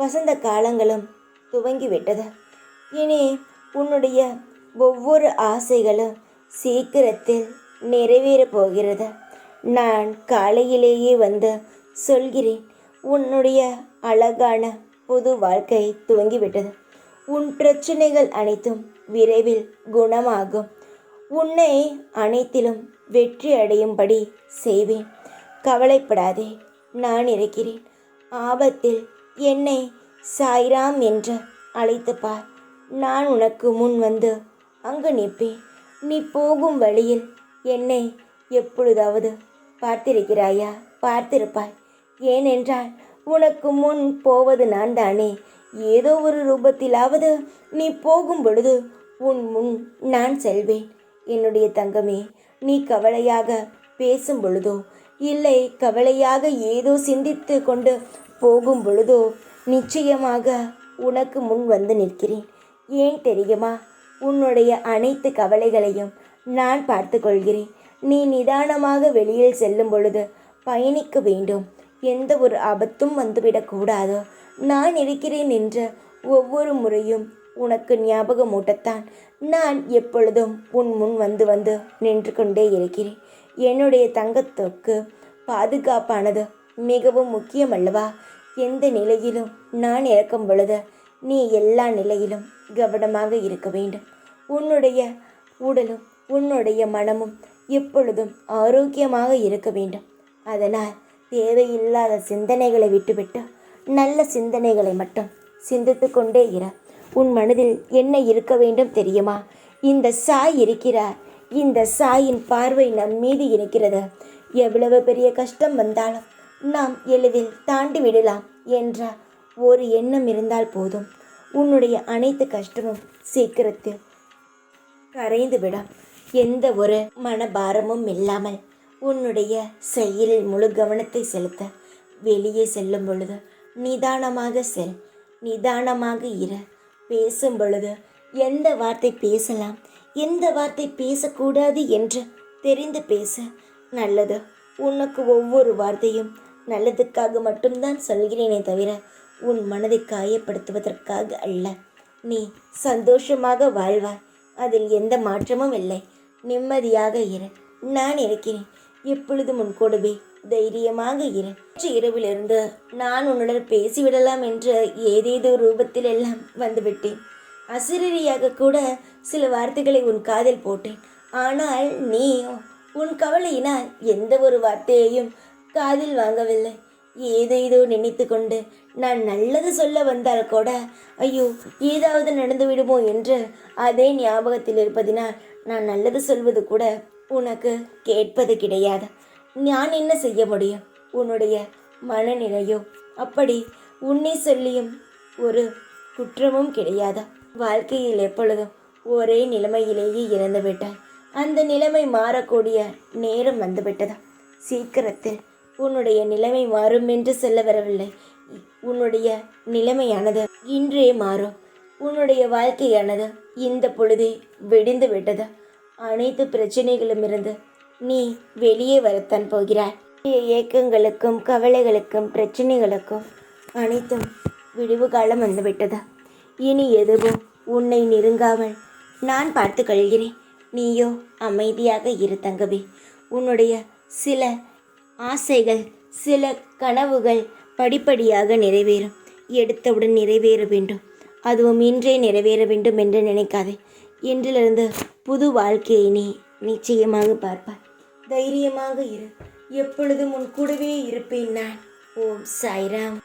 வசந்த காலங்களும் துவங்கிவிட்டது. இனி உன்னுடைய ஒவ்வொரு ஆசைகளும் சீக்கிரத்தில் நிறைவேறப் போகிறது. நான் காலையிலேயே வந்து சொல்கிறேன். உன்னுடைய அழகான புது வாழ்க்கை துவங்கிவிட்டது. உன் பிரச்சனைகள் அனைத்தும் விரைவில் குணமாகும். உன்னை அனைத்திலும் வெற்றி அடையும்படி செய்வேன். கவலைப்படாதே, நான் இருக்கிறேன். ஆபத்தில் என்னை சாய்ராம் என்று அழைத்து பார். நான் உனக்கு முன் வந்து அங்கு நிற்பேன். நீ போகும் வழியில் என்னை எப்பொழுதாவது பார்த்திருக்கிறாயா? பார்த்திருப்பாய். ஏனென்றால் உனக்கு முன் போவது நான் தானே. ஏதோ ஒரு ரூபத்திலாவது நீ போகும் பொழுது உன் முன் நான் செல்வேன். என்னுடைய தங்கமே, நீ கவலையாக பேசும் பொழுதோ இல்லை கவலையாக ஏதோ சிந்தித்து கொண்டு போகும் பொழுதோ நிச்சயமாக உனக்கு முன் வந்து நிற்கிறேன். ஏன் தெரியுமா? உன்னுடைய அனைத்து கவலைகளையும் நான் பார்த்து கொள்கிறேன். நீ நிதானமாக வெளியில் செல்லும் பொழுது பயணிக்க வேண்டும். எந்த ஒரு ஆபத்தும் வந்துவிடக்கூடாது. நான் இருக்கிறேன் என்ற ஒவ்வொரு முறையும் உனக்கு ஞாபகமூட்டத்தான் நான் எப்பொழுதும் உன் முன் வந்து வந்து நின்று கொண்டே இருக்கிறேன். என்னுடைய தங்கத்துக்கு பாதுகாப்பானது மிகவும் முக்கியம் அல்லவா? எந்த நிலையிலும் நான் இருக்கும் பொழுது நீ எல்லா நிலையிலும் கவனமாக இருக்க வேண்டும். உன்னுடைய உடலும் உன்னுடைய மனமும் எப்பொழுதும் ஆரோக்கியமாக இருக்க வேண்டும். அதனால் தேவையில்லாத சிந்தனைகளை விட்டுவிட்டு நல்ல சிந்தனைகளை மட்டும் சிந்தித்து கொண்டே இரு. உன் மனதில் என்ன இருக்க வேண்டும் தெரியுமா? இந்த சாய் இருக்கிறார். இந்த சாயின் பார்வை நம் மீது இருக்கிறது. எவ்வளவு பெரிய கஷ்டம் வந்தாலும் நாம் எளிதில் தாண்டி விடலாம் என்ற ஒரு எண்ணம் இருந்தால் போதும். உன்னுடைய அனைத்து கஷ்டமும் சீக்கிரத்தில் கரைந்துவிடும். எந்த ஒரு மனபாரமும் இல்லாமல் உன்னுடைய செயலில் முழு கவனத்தை செலுத்த வெளியே செல்லும் பொழுது நிதானமாக செல். நிதானமாக இரு. பேசும் பொழுது எந்த வார்த்தை பேசலாம், எந்த வார்த்தை பேசக்கூடாது என்று தெரிந்து பேச நல்லது. உனக்கு ஒவ்வொரு வார்த்தையும் நல்லதுக்காக மட்டும்தான் சொல்கிறேனே தவிர உன் மனதை காயப்படுத்துவதற்காக அல்ல. நீ சந்தோஷமாக வாழ்வாய். அதில் எந்த மாற்றமும் இல்லை. நிம்மதியாக இரு. நான் இருக்கிறேன். எப்பொழுதும் உன் கூடவே தைரியமாக இரு. இரவிலிருந்து நான் உன்னுடன் பேசிவிடலாம் என்று ஏதேதோ ரூபத்தில் எல்லாம் வந்துவிட்டேன். அசிரரியாக கூட சில வார்த்தைகளை உன் காதில் போட்டேன். ஆனால் நீ உன் கவலையினால் எந்த ஒரு வார்த்தையையும் காதில் வாங்கவில்லை. ஏதேதோ நினைத்து கொண்டு நான் நல்லது சொல்ல வந்தால் கூட ஐயோ ஏதாவது நடந்து விடுமோ என்று அதே ஞாபகத்தில் இருப்பதினால் நான் நல்லது சொல்வது கூட உனக்கு கேட்பது கிடையாது. நான் என்ன செய்ய முடியும்? உன்னுடைய மனநிலையோ அப்படி. உன்னை சொல்லியும் ஒரு குற்றமும் கிடையாது. வாழ்க்கையில் எப்பொழுதும் ஒரே நிலைமையிலேயே இறந்து விட்டாய். அந்த நிலைமை மாறக்கூடிய நேரம் வந்துவிட்டதா? சீக்கிரத்தில் உன்னுடைய நிலைமை மாறும் என்று சொல்ல வரவில்லை. உன்னுடைய நிலைமையானது இன்றே மாறும். உன்னுடைய வாழ்க்கையானது இந்த பொழுதே வெடிந்து விட்டது. அனைத்து பிரச்சனைகளும் இருந்து நீ வெளியே வரத்தான் போகிறாய். ஏக்கங்களுக்கும் கவலைகளுக்கும் பிரச்சனைகளுக்கும் அனைத்தும் விடிவு காலம் வந்துவிட்டது. இனி எதுவும் உன்னை நெருங்காமல் நான் பார்த்து கொள்கிறேன். நீயோ அமைதியாக இரு தங்கவே. உன்னுடைய சில ஆசைகள், சில கனவுகள் படிப்படியாக நிறைவேறும். எடுத்தவுடன் நிறைவேற வேண்டும். அதுவும் இன்றே நிறைவேற வேண்டும் என்று நினைக்காதே. இன்றிலிருந்து புது வாழ்க்கையை நீ நிச்சயமாக பார்ப்பாய். தைரியமாக இரு. எப்பொழுதும் உன் கூடவே இருப்பேன் நான். ஓம் சாய்ராம்.